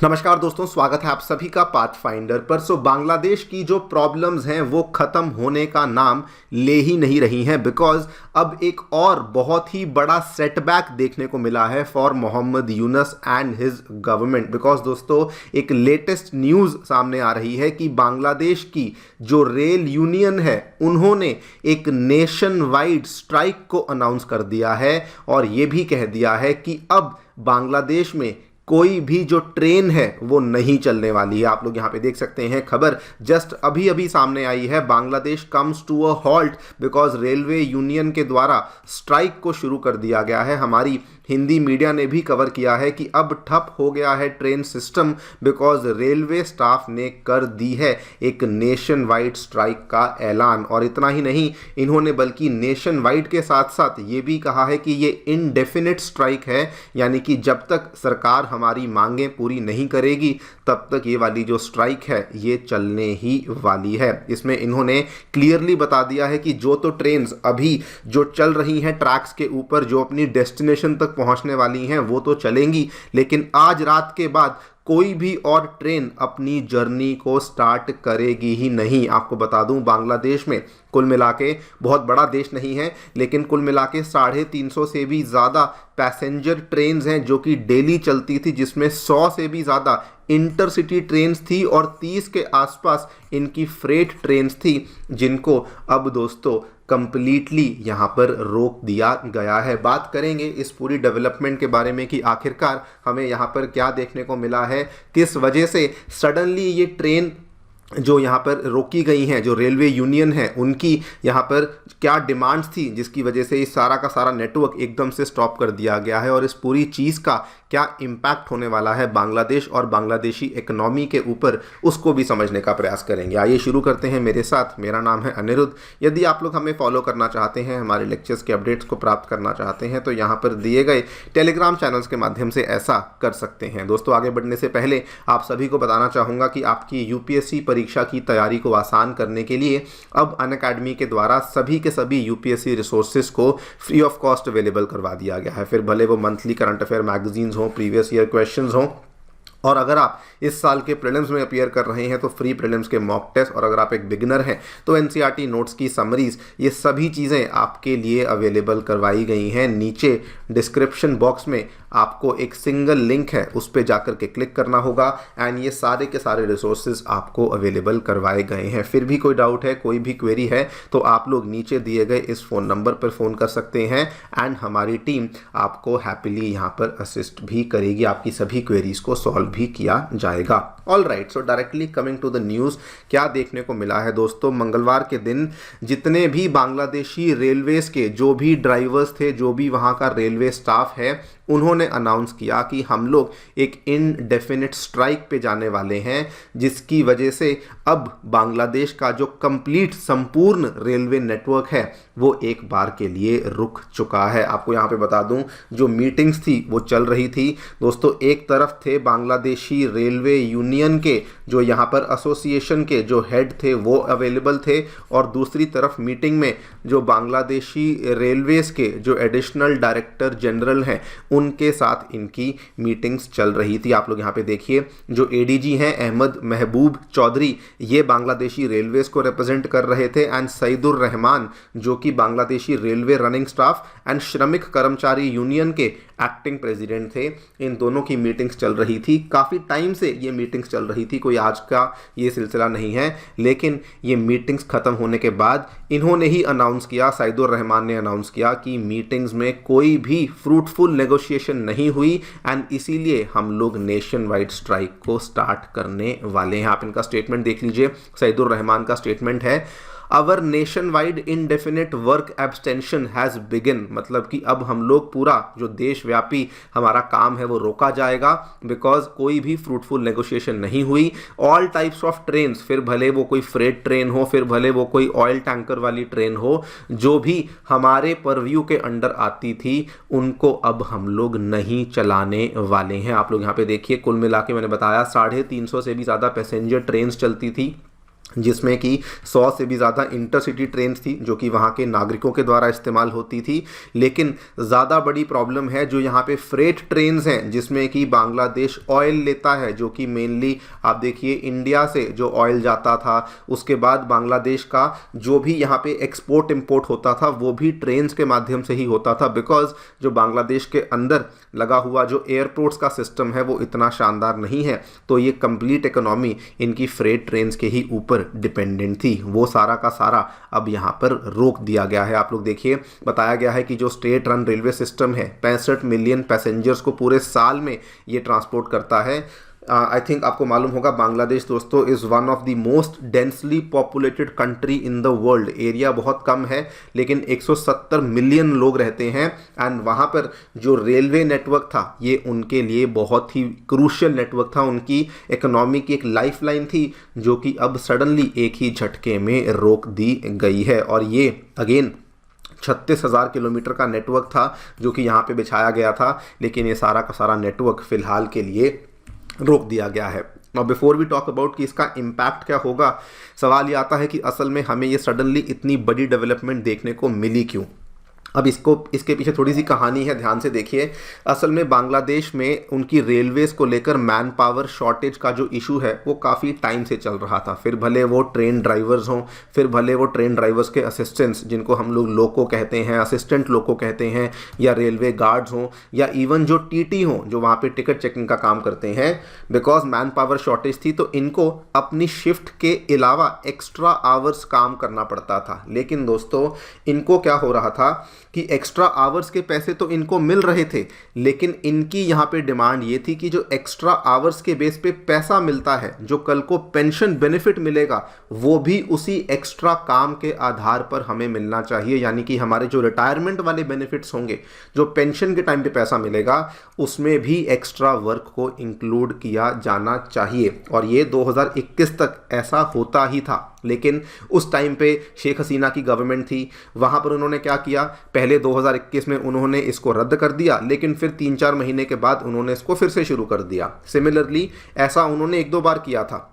नमस्कार दोस्तों, स्वागत है आप सभी का पाथफाइंडर पर। बांग्लादेश की जो प्रॉब्लम्स हैं वो ख़त्म होने का नाम ले ही नहीं रही हैं, बिकॉज अब एक और बहुत ही बड़ा सेटबैक देखने को मिला है for Mohammad Yunus and his government. Because दोस्तों एक लेटेस्ट न्यूज़ सामने आ रही है कि बांग्लादेश की जो रेल यूनियन है उन्होंने एक नेशन वाइड स्ट्राइक को अनाउंस कर दिया है और ये भी कह दिया है कि अब बांग्लादेश में कोई भी जो ट्रेन है वो नहीं चलने वाली है। आप लोग यहाँ पे देख सकते हैं, खबर जस्ट अभी अभी सामने आई है। Bangladesh comes to a halt because railway union के द्वारा स्ट्राइक को शुरू कर दिया गया है। हमारी हिंदी मीडिया ने भी कवर किया है कि अब ठप हो गया है train system because railway staff ने कर दी है एक नेशन वाइड स्ट्राइक का ऐलान। और इतना ही नहीं, इन्होंने बल्कि नेशन वाइड के साथ साथ ये भी कहा है कि ये इनडेफिनिट स्ट्राइक है, यानी कि जब तक सरकार हमारी मांगें पूरी नहीं करेगी तब तक ये वाली जो स्ट्राइक है ये चलने ही वाली है। इसमें इन्होंने क्लियरली बता दिया है कि जो तो ट्रेन्स अभी जो चल रही हैं ट्रैक्स के ऊपर, जो अपनी डेस्टिनेशन तक पहुंचने वाली हैं वो तो चलेंगी, लेकिन आज रात के बाद कोई भी और ट्रेन अपनी जर्नी को स्टार्ट करेगी ही नहीं। आपको बता दूं, बांग्लादेश में कुल मिला के बहुत बड़ा देश नहीं है, लेकिन कुल मिला के 350 से भी ज़्यादा पैसेंजर ट्रेन्स हैं जो कि डेली चलती थी, जिसमें 100 से भी ज़्यादा इंटरसिटी ट्रेन्स थी और 30 के आसपास इनकी फ्रेट ट्रेन्स थी, जिनको अब दोस्तों कंप्लीटली यहाँ पर रोक दिया गया है। बात करेंगे इस पूरी डेवलपमेंट के बारे में कि आखिरकार हमें यहाँ पर क्या देखने को मिला है, किस वजह से सडनली ये ट्रेन जो यहाँ पर रोकी गई हैं, जो रेलवे यूनियन है उनकी यहाँ पर क्या डिमांड्स थी जिसकी वजह से इस सारा का सारा नेटवर्क एकदम से स्टॉप कर दिया गया है, और इस पूरी चीज़ का क्या इम्पैक्ट होने वाला है बांग्लादेश और बांग्लादेशी इकोनॉमी के ऊपर, उसको भी समझने का प्रयास करेंगे। आइए शुरू करते हैं मेरे साथ। मेरा नाम है अनिरुद्ध। यदि आप लोग हमें फॉलो करना चाहते हैं, हमारे लेक्चर्स के अपडेट्स को प्राप्त करना चाहते हैं, तो यहाँ पर दिए गए टेलीग्राम चैनल्स के माध्यम से ऐसा कर सकते हैं। दोस्तों आगे बढ़ने से पहले आप सभी को बताना चाहूँगा कि आपकी यूपीएससी परीक्षा की तैयारी को आसान करने के लिए अब अनअकैडमी के द्वारा सभी के सभी यूपीएससी रिसोर्सेज को फ्री ऑफ कॉस्ट अवेलेबल करवा दिया गया है। फिर भले वो मंथली करंट अफेयर मैगजीन्स हों, प्रीवियस ईयर क्वेश्चंस हों, और अगर आप इस साल के प्रीलिम्स में अपीयर कर रहे हैं तो फ्री प्रीलिम्स के मॉक टेस्ट, और अगर आप एक बिगिनर हैं तो एनसीईआरटी नोट्स की समरीज, ये सभी चीज़ें आपके लिए अवेलेबल करवाई गई हैं। नीचे डिस्क्रिप्शन बॉक्स में आपको एक सिंगल लिंक है, उस पर जाकर के क्लिक करना होगा एंड ये सारे के सारे रिसोर्सेज आपको अवेलेबल करवाए गए हैं। फिर भी कोई डाउट है, कोई भी क्वेरी है, तो आप लोग नीचे दिए गए इस फ़ोन नंबर पर फ़ोन कर सकते हैं एंड हमारी टीम आपको हैप्पीली यहाँ पर असिस्ट भी करेगी, आपकी सभी क्वेरीज को सॉल्व भी किया जाएगा। All right, so directly coming to the news, क्या देखने को मिला है दोस्तों। मंगलवार के दिन जितने भी बांग्लादेशी रेलवेज़ के जो भी ड्राइवर्स थे, जो भी वहाँ का रेलवे स्टाफ है, उन्होंने अनाउंस किया कि हम लोग एक इनडेफिनिट स्ट्राइक पे जाने वाले हैं, जिसकी वजह से अब बांग्लादेश का जो कंप्लीट संपूर्ण रेलवे नेटवर्क है वो एक बार के लिए रुक चुका है। आपको यहाँ पे बता दूं, जो मीटिंग्स थी वो चल रही थी दोस्तों। एक तरफ थे बांग्लादेशी रेलवे यूनियन के जो यहाँ पर एसोसिएशन के जो हेड थे वो अवेलेबल थे, और दूसरी तरफ मीटिंग में जो बांग्लादेशी रेलवेज़ के जो एडिशनल डायरेक्टर जनरल हैं उनके साथ इनकी मीटिंग्स चल रही थी। आप लोग यहाँ पे देखिए, जो एडीजी हैं अहमद महबूब चौधरी, ये बांग्लादेशी रेलवेज़ को रिप्रेजेंट कर रहे थे, एंड सईदुर रहमान जो कि Bangladeshi railway running staff and श्रमिक कर्मचारी यूनियन के एक्टिंग प्रेसिडेंट थे। इन दोनों की मीटिंग्स चल रही थी, काफ़ी टाइम से ये मीटिंग्स चल रही थी, कोई आज का ये सिलसिला नहीं है, लेकिन ये मीटिंग्स ख़त्म होने के बाद इन्होंने ही अनाउंस किया, सईदुर रहमान ने अनाउंस किया कि मीटिंग्स में कोई भी फ्रूटफुल नेगोशिएशन नहीं हुई एंड इसीलिए हम लोग नेशन वाइड स्ट्राइक को स्टार्ट करने वाले हैं। आप इनका स्टेटमेंट देख लीजिए। सईदुर रहमान का स्टेटमेंट है, अवर nation wide indefinite work abstention has begin, मतलब कि अब हम लोग पूरा जो देशव्यापी हमारा काम है वो रोका जाएगा, बिकॉज कोई भी फ्रूटफुल नेगोशिएशन नहीं हुई। ऑल टाइप्स ऑफ ट्रेन्स, फिर भले वो कोई फ्रेट ट्रेन हो, फिर भले वो कोई ऑयल टैंकर वाली ट्रेन हो, जो भी हमारे परव्यू के अंडर आती थी उनको अब हम लोग नहीं चलाने वाले हैं। आप लोग यहाँ पे देखिए, कुल मिला के मैंने बताया 350 से भी ज़्यादा पैसेंजर ट्रेन्स चलती थी, जिसमें कि 100 से भी ज़्यादा इंटरसिटी ट्रेन थी जो कि वहाँ के नागरिकों के द्वारा इस्तेमाल होती थी। लेकिन ज़्यादा बड़ी प्रॉब्लम है जो यहाँ पे फ्रेट ट्रेन्स हैं, जिसमें कि बांग्लादेश ऑयल लेता है, जो कि मेनली आप देखिए इंडिया से जो ऑयल जाता था, उसके बाद बांग्लादेश का जो भी यहाँ पे एक्सपोर्ट इम्पोर्ट होता था वो भी ट्रेन्स के माध्यम से ही होता था, बिकॉज जो बांग्लादेश के अंदर लगा हुआ जो एयरपोर्ट्स का सिस्टम है वो इतना शानदार नहीं है। तो ये कंप्लीट इकोनॉमी इनकी फ्रेट ट्रेन्स के ही ऊपर डिपेंडेंट थी। वो सारा का सारा अब यहाँ पर रोक दिया गया है। आप लोग देखिए, बताया गया है कि जो स्टेट रन रेलवे सिस्टम है 65 मिलियन पैसेंजर्स को पूरे साल में ये ट्रांसपोर्ट करता है। आई थिंक आपको मालूम होगा बांग्लादेश दोस्तों is one of the most densely populated country in the world. Area बहुत कम है लेकिन 170 मिलियन लोग रहते हैं, एंड वहाँ पर जो रेलवे नेटवर्क था ये उनके लिए बहुत ही क्रूशियल नेटवर्क था, उनकी इकोनॉमी की एक लाइफलाइन थी जो कि अब सडनली एक ही झटके में रोक दी गई है। और ये अगेन 36,000 किलोमीटर का नेटवर्क था जो कि यहाँ पे बिछाया गया था, लेकिन ये सारा का सारा नेटवर्क फिलहाल के लिए रोक दिया गया है। और बिफोर वी टॉक अबाउट कि इसका इम्पैक्ट क्या होगा, सवाल ये आता है कि असल में हमें ये सडनली इतनी बड़ी डेवलपमेंट देखने को मिली क्यों। अब इसके पीछे थोड़ी सी कहानी है, ध्यान से देखिए। असल में बांग्लादेश में उनकी रेलवेज़ को लेकर मैन पावर शॉर्टेज का जो इशू है वो काफ़ी टाइम से चल रहा था। फिर भले वो ट्रेन ड्राइवर्स हों, फिर भले वो ट्रेन ड्राइवर्स के असिस्टेंट्स जिनको हम लोग लोको कहते हैं, असिस्टेंट लोको कहते हैं, या रेलवे गार्ड्स हों, या इवन जो टीटी हों जो वहाँ पे टिकट चेकिंग का काम करते हैं। बिकॉज मैन पावर शॉर्टेज थी तो इनको अपनी शिफ्ट के अलावा एक्स्ट्रा आवर्स काम करना पड़ता था। लेकिन दोस्तों इनको क्या हो रहा था कि एक्स्ट्रा आवर्स के पैसे तो इनको मिल रहे थे, लेकिन इनकी यहाँ पे डिमांड ये थी कि जो एक्स्ट्रा आवर्स के बेस पे पैसा मिलता है, जो कल को पेंशन बेनिफिट मिलेगा, वो भी उसी एक्स्ट्रा काम के आधार पर हमें मिलना चाहिए। यानी कि हमारे जो रिटायरमेंट वाले बेनिफिट्स होंगे, जो पेंशन के टाइम पे पैसा मिलेगा, उसमें भी एक्स्ट्रा वर्क को इंक्लूड किया जाना चाहिए। और ये 2021 तक ऐसा होता ही था। लेकिन उस टाइम पे शेख हसीना की गवर्नमेंट थी, वहाँ पर उन्होंने क्या किया, पहले 2021 में उन्होंने इसको रद्द कर दिया, लेकिन फिर 3-4 महीने के बाद उन्होंने इसको फिर से शुरू कर दिया। सिमिलरली ऐसा उन्होंने 1-2 बार किया था।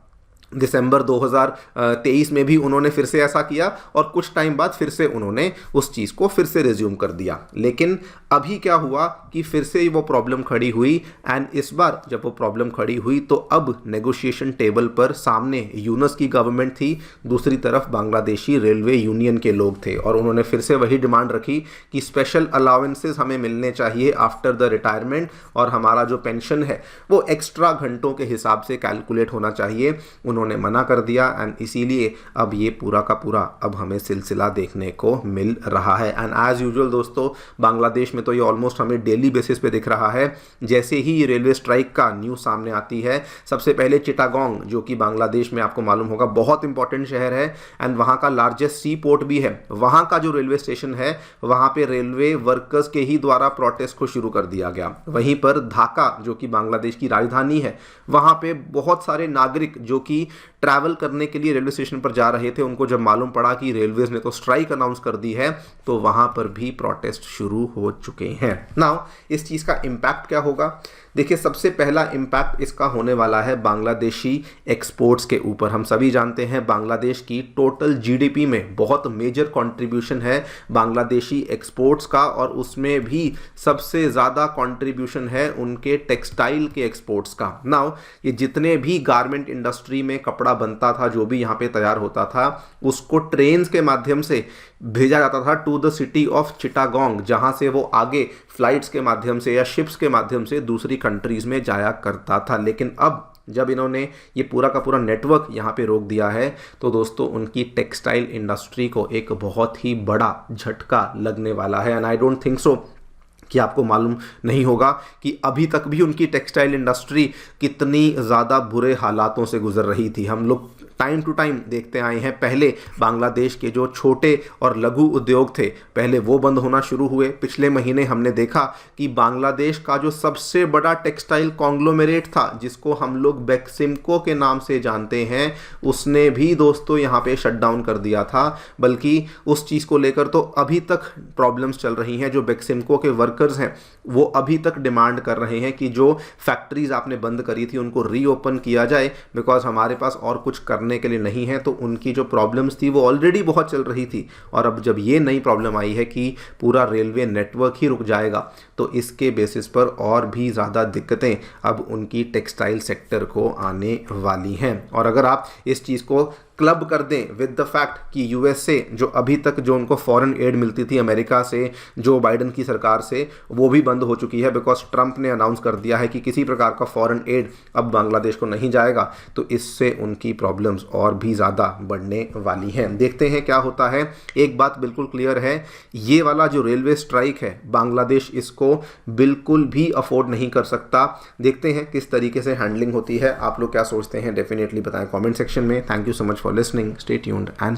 दिसंबर 2023 में भी उन्होंने फिर से ऐसा किया और कुछ टाइम बाद फिर से उन्होंने उस चीज़ को फिर से रिज्यूम कर दिया। लेकिन अभी क्या हुआ कि फिर से वो प्रॉब्लम खड़ी हुई, एंड इस बार जब वो प्रॉब्लम खड़ी हुई तो अब नेगोशिएशन टेबल पर सामने यूनुस की गवर्नमेंट थी, दूसरी तरफ बांग्लादेशी रेलवे यूनियन के लोग थे, और उन्होंने फिर से वही डिमांड रखी कि स्पेशल अलाउंसेस हमें मिलने चाहिए आफ्टर द रिटायरमेंट, और हमारा जो पेंशन है वो एक्स्ट्रा घंटों के हिसाब से कैलकुलेट होना चाहिए। उन्होंने मना कर दिया, एंड इसीलिए अब ये पूरा का पूरा अब हमें सिलसिला देखने को मिल रहा है। एंड एज यूजुअल दोस्तों बांग्लादेश में तो ये ऑलमोस्ट हमें डेली बेसिस पे दिख रहा है। जैसे ही ये रेलवे स्ट्राइक का न्यूज़ सामने आती है, सबसे पहले चिटागोंग जो कि बांग्लादेश में आपको मालूम होगा बहुत इंपॉर्टेंट शहर है, एंड वहाँ का लार्जेस्ट सी पोर्ट भी है, वहाँ का जो रेलवे स्टेशन है वहाँ पे रेलवे वर्कर्स के ही द्वारा प्रोटेस्ट को शुरू कर दिया गया। वहीं पर ढाका जो कि बांग्लादेश की राजधानी है, वहाँ पे बहुत सारे नागरिक जो कि ट्रैवल करने के लिए रेलवे स्टेशन पर जा रहे थे, उनको जब मालूम पड़ा कि रेलवेज ने तो स्ट्राइक अनाउंस कर दी है, तो वहां पर भी प्रोटेस्ट शुरू हो चुके हैं। नाउ इस चीज का इम्पैक्ट क्या होगा, देखिए सबसे पहला इम्पैक्ट इसका होने वाला है बांग्लादेशी एक्सपोर्ट्स के ऊपर। हम सभी जानते हैं बांग्लादेश की टोटल जीडीपी में बहुत मेजर कंट्रीब्यूशन है बांग्लादेशी एक्सपोर्ट्स का, और उसमें भी सबसे ज़्यादा कंट्रीब्यूशन है उनके टेक्सटाइल के एक्सपोर्ट्स का। नाउ ये जितने भी गारमेंट इंडस्ट्री में कपड़ा बनता था, जो भी यहाँ पे तैयार होता था, उसको ट्रेन्स के माध्यम से भेजा जाता था to the city of Chittagong, जहाँ से वो आगे फ्लाइट्स के माध्यम से या शिप्स के माध्यम से दूसरी कंट्रीज़ में जाया करता था। लेकिन अब जब इन्होंने ये पूरा का पूरा नेटवर्क यहाँ पे रोक दिया है, तो दोस्तों उनकी टेक्सटाइल इंडस्ट्री को एक बहुत ही बड़ा झटका लगने वाला है। And I don't think so कि आपको मालूम नहीं होगा कि अभी तक भी उनकी टेक्सटाइल इंडस्ट्री कितनी ज़्यादा बुरे हालातों से गुजर रही थी। हम लोग टाइम टू टाइम देखते आए हैं, पहले बांग्लादेश के जो छोटे और लघु उद्योग थे पहले वो बंद होना शुरू हुए। पिछले महीने हमने देखा कि बांग्लादेश का जो सबसे बड़ा टेक्सटाइल कॉन्ग्लोमेरेट था, जिसको हम लोग बेक्सिमको के नाम से जानते हैं, उसने भी दोस्तों यहाँ पे शट डाउन कर दिया था। बल्कि उस चीज़ को लेकर तो अभी तक प्रॉब्लम्स चल रही हैं। जो बेक्सिमको के वर्कर्स वर्कर्स हैं वो अभी तक डिमांड कर रहे हैं कि जो फैक्ट्रीज आपने बंद करी थी उनको रीओपन किया जाए, बिकॉज हमारे पास और कुछ करने के लिए नहीं है। तो उनकी जो प्रॉब्लम्स थी वो ऑलरेडी बहुत चल रही थी, और अब जब ये नई प्रॉब्लम आई है कि पूरा रेलवे नेटवर्क ही रुक जाएगा, तो इसके बेसिस पर और भी ज़्यादा दिक्कतें अब उनकी टेक्सटाइल सेक्टर को आने वाली हैं। और अगर आप इस चीज़ को क्लब कर दें विद द फैक्ट कि यूएसए जो अभी तक जो उनको फॉरेन एड मिलती थी अमेरिका से, जो बाइडन की सरकार से, वो भी बंद हो चुकी है, बिकॉज ट्रंप ने अनाउंस कर दिया है कि किसी प्रकार का फॉरेन एड अब बांग्लादेश को नहीं जाएगा। तो इससे उनकी प्रॉब्लम्स और भी ज़्यादा बढ़ने वाली हैं। देखते हैं क्या होता है। एक बात बिल्कुल क्लियर है, ये वाला जो रेलवे स्ट्राइक है बांग्लादेश इसको बिल्कुल भी अफोर्ड नहीं कर सकता। देखते हैं किस तरीके से हैंडलिंग होती है। आप लोग क्या सोचते हैं डेफिनेटली बताएं कमेंट सेक्शन में। Thank you so much for listening. Stay tuned and